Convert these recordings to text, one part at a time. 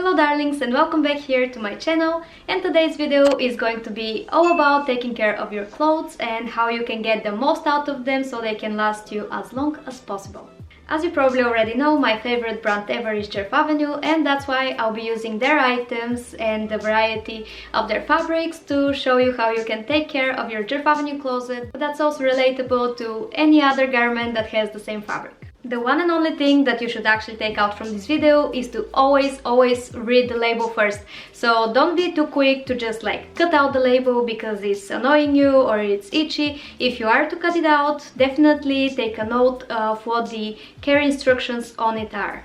Hello darlings, and welcome back here to my channel, and today's video is going to be all about taking care of your clothes and how you can get the most out of them so they can last you as long as possible. As you probably already know, my favorite brand ever is Djerf Avenue, and that's why I'll be using their items and the variety of their fabrics to show you how you can take care of your Djerf Avenue closet, but that's also relatable to any other garment that has the same fabric. The one and only thing that you should actually take out from this video is to always read the label first. So don't be too quick to just cut out the label because it's annoying you or it's itchy. If you are to cut it out, definitely take a note of what the care instructions on it are.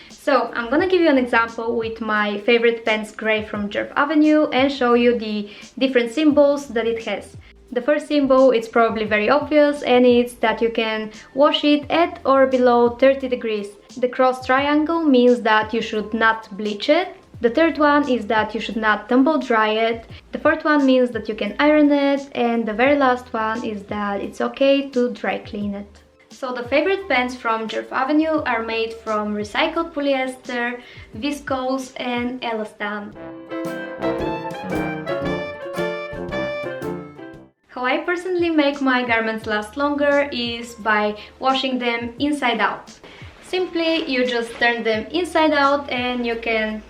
So I'm gonna give you an example with my favorite pants gray from Djerf Avenue and show you the different symbols that it has. The first symbol, it's probably very obvious, and it's that you can wash it at or below 30 degrees. The cross triangle means that you should not bleach it. The third one is that you should not tumble dry it. The fourth one means that you can iron it, and the very last one is that it's okay to dry clean it. So the favorite pants from Djerf Avenue are made from recycled polyester, viscose and elastane. How I personally make my garments last longer is by washing them inside out. Simply, you just turn them inside out and you can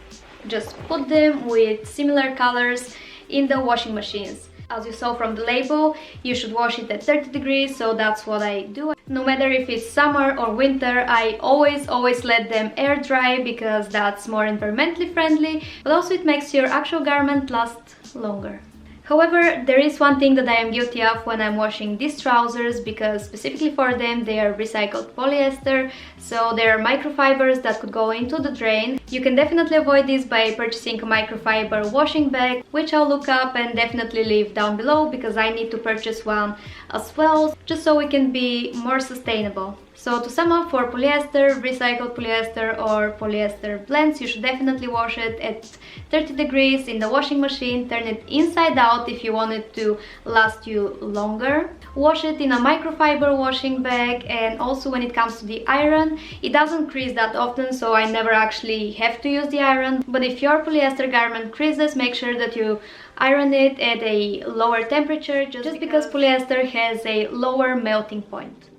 just put them with similar colors in the washing machines. As you saw from the label, you should wash it at 30 degrees, so that's what I do. No matter if it's summer or winter, I always let them air dry because that's more environmentally friendly, but also it makes your actual garment last longer. However, there is one thing that I am guilty of when I'm washing these trousers, because specifically for them they are recycled polyester, so there are microfibers that could go into the drain. You can definitely avoid this by purchasing a microfiber washing bag, which I'll look up and definitely leave down below because I need to purchase one as well, just so we can be more sustainable. So to sum up, for polyester, recycled polyester or polyester blends, you should definitely wash it at 30 degrees in the washing machine. Turn it inside out if you want it to last you longer. Wash it in a microfiber washing bag, and also when it comes to the iron, it doesn't crease that often, so I never actually have to use the iron. But if your polyester garment creases, make sure that you iron it at a lower temperature, just because polyester has a lower melting point.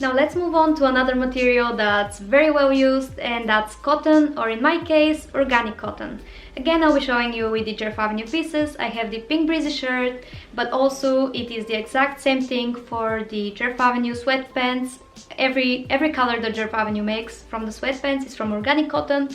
Now let's move on to another material that's very well used, and that's cotton, or in my case, organic cotton. Again, I'll be showing you with the Djerf Avenue pieces. I have the pink breezy shirt, but also it is the exact same thing for the Djerf Avenue sweatpants. Every color that Djerf Avenue makes from the sweatpants is from organic cotton.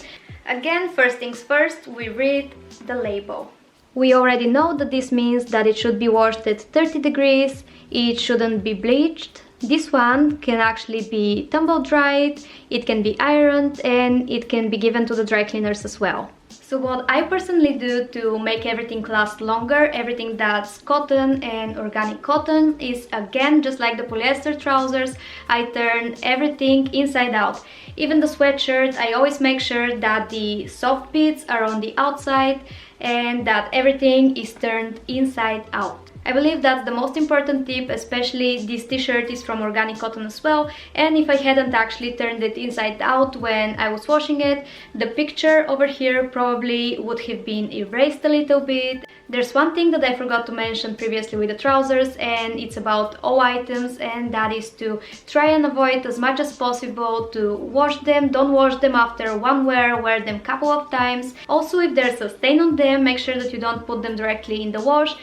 Again, first things first, we read the label. We already know that this means that it should be washed at 30 degrees, it shouldn't be bleached. This one can actually be tumble dried, it can be ironed, and it can be given to the dry cleaners as well. So what I personally do to make everything last longer, everything that's cotton and organic cotton, is again, just like the polyester trousers, I turn everything inside out. Even the sweatshirt, I always make sure that the soft bits are on the outside and that everything is turned inside out. I believe that's the most important tip, especially this t-shirt is from organic cotton as well, and if I hadn't actually turned it inside out when I was washing it, the picture over here probably would have been erased a little bit. There's one thing that I forgot to mention previously with the trousers, and it's about all items, and that is to try and avoid as much as possible to wash them. Don't wash them after one wear them a couple of times. Also, if there's a stain on them, make sure that you don't put them directly in the wash.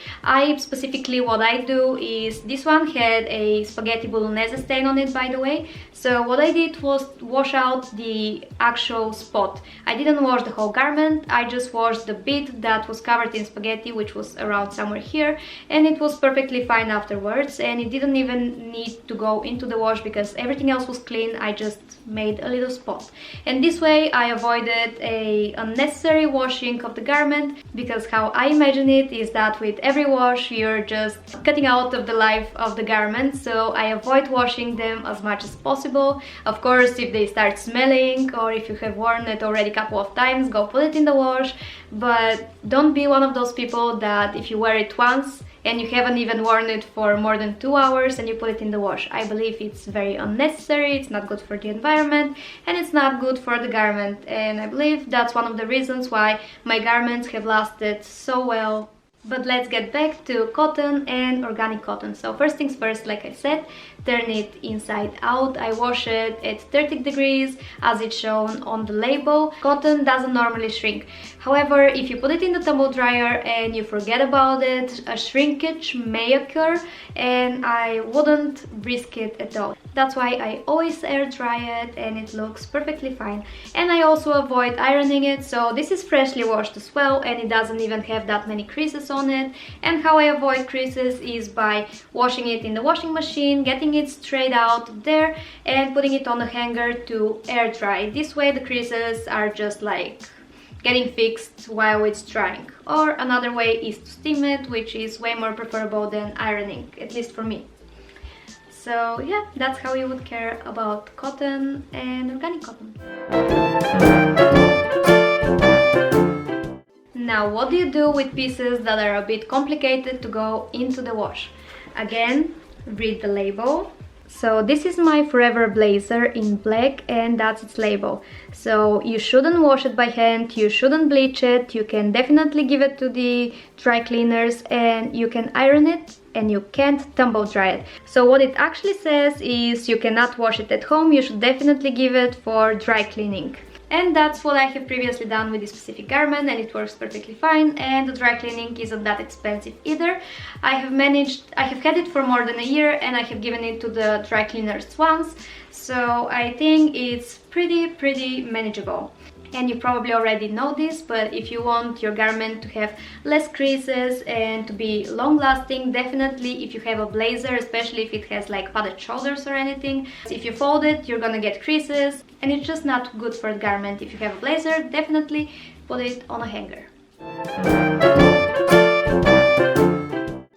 Specifically what I do is, this one had a spaghetti bolognese stain on it, by the way, so what I did was wash out the actual spot. I didn't wash the whole garment, I just washed the bit that was covered in spaghetti, which was around somewhere here, and it was perfectly fine afterwards, and it didn't even need to go into the wash because everything else was clean. I just made a little spot, and this way I avoided a unnecessary washing of the garment, because how I imagine it is that with every wash you're just cutting out of the life of the garment, so I avoid washing them as much as possible. Of course, if they start smelling or if you have worn it already a couple of times, go put it in the wash, but don't be one of those people that if you wear it once and you haven't even worn it for more than 2 hours and you put it in the wash. I believe it's very unnecessary, it's not good for the environment, and it's not good for the garment, and I believe that's one of the reasons why my garments have lasted so well. But let's get back to cotton and organic cotton. So first things first, like I said, turn it inside out. I wash it at 30 degrees as it's shown on the label. Cotton doesn't normally shrink. However, if you put it in the tumble dryer and you forget about it, a shrinkage may occur, and I wouldn't risk it at all. That's why I always air dry it, and it looks perfectly fine. And I also avoid ironing it, so this is freshly washed as well, and it doesn't even have that many creases on it. And how I avoid creases is by washing it in the washing machine, getting it straight out there, and putting it on a hanger to air dry. This way the creases are just like getting fixed while it's drying. Or another way is to steam it, which is way more preferable than ironing, at least for me. So yeah, that's how you would care about cotton and organic cotton. Now, what do you do with pieces that are a bit complicated to go into the wash? Again, read the label. So this is my forever blazer in black, and that's its label. So you shouldn't wash it by hand, you shouldn't bleach it, you can definitely give it to the dry cleaners, and you can iron it, and you can't tumble dry it. So what it actually says is you cannot wash it at home, you should definitely give it for dry cleaning. And that's what I have previously done with this specific garment, and it works perfectly fine, and the dry cleaning isn't that expensive either. I have had it for more than a year, and I have given it to the dry cleaners once, so I think it's pretty manageable. And you probably already know this, but if you want your garment to have less creases and to be long lasting, definitely if you have a blazer, especially if it has like padded shoulders or anything, if you fold it, you're gonna get creases, and it's just not good for the garment. If you have a blazer, definitely put it on a hanger.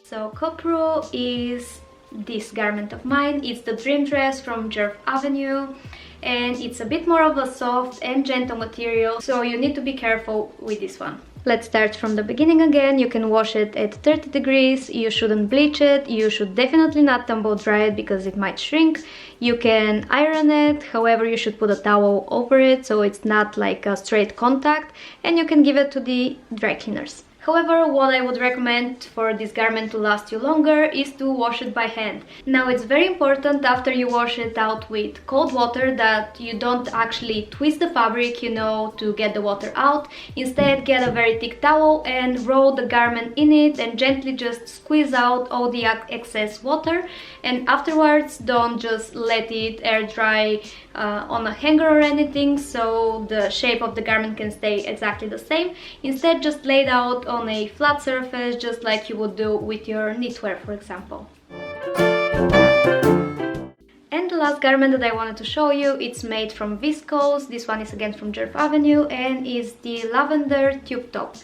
So Copro is this garment of mine. It's the dream dress from Djerf Avenue, and it's a bit more of a soft and gentle material, so you need to be careful with this one. Let's start from the beginning again. You can wash it at 30 degrees, you shouldn't bleach it, you should definitely not tumble dry it because it might shrink. You can iron it, however you should put a towel over it so it's not like a straight contact, and you can give it to the dry cleaners. However, what I would recommend for this garment to last you longer is to wash it by hand. Now, it's very important after you wash it out with cold water that you don't actually twist the fabric, you know, to get the water out. Instead, get a very thick towel and roll the garment in it and gently just squeeze out all the excess water. And afterwards, don't just let it air dry on a hanger or anything, so the shape of the garment can stay exactly the same. Instead, just lay it out on a flat surface, just like you would do with your knitwear, for example. And the last garment that I wanted to show you, it's made from viscose. This one is again from Djerf Avenue and is the lavender tube top.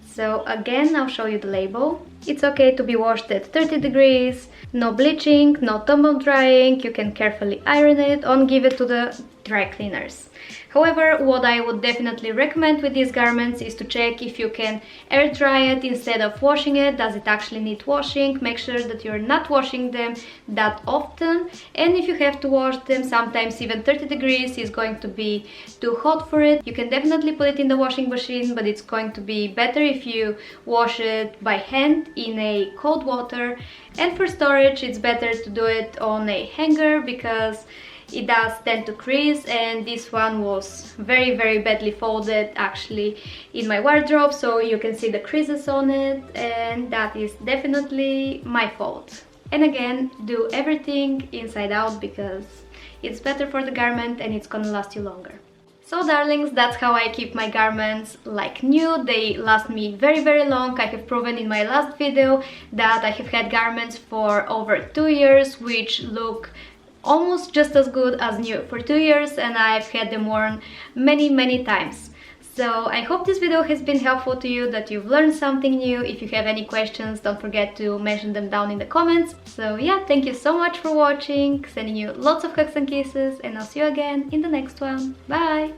So again, I'll show you the label. It's okay to be washed at 30 degrees, no bleaching, no tumble drying, you can carefully iron it or give it to the dry cleaners. However, what I would definitely recommend with these garments is to check if you can air dry it instead of washing it. Does it actually need washing? Make sure that you're not washing them that often, and if you have to wash them, sometimes even 30 degrees is going to be too hot for it. You can definitely put it in the washing machine, but it's going to be better if you wash it by hand in a cold water. And for storage, it's better to do it on a hanger because it does tend to crease, and this one was very badly folded actually in my wardrobe, so you can see the creases on it, and that is definitely my fault. And again, do everything inside out because it's better for the garment and it's gonna last you longer. So darlings, that's how I keep my garments like new. They last me very long. I have proven in my last video that I have had garments for over 2 years which look almost just as good as new for 2 years, and I've had them worn many times. So I hope this video has been helpful to you, that you've learned something new. If you have any questions, don't forget to mention them down in the comments. So yeah, thank you so much for watching, sending you lots of hugs and kisses, and I'll see you again in the next one. Bye!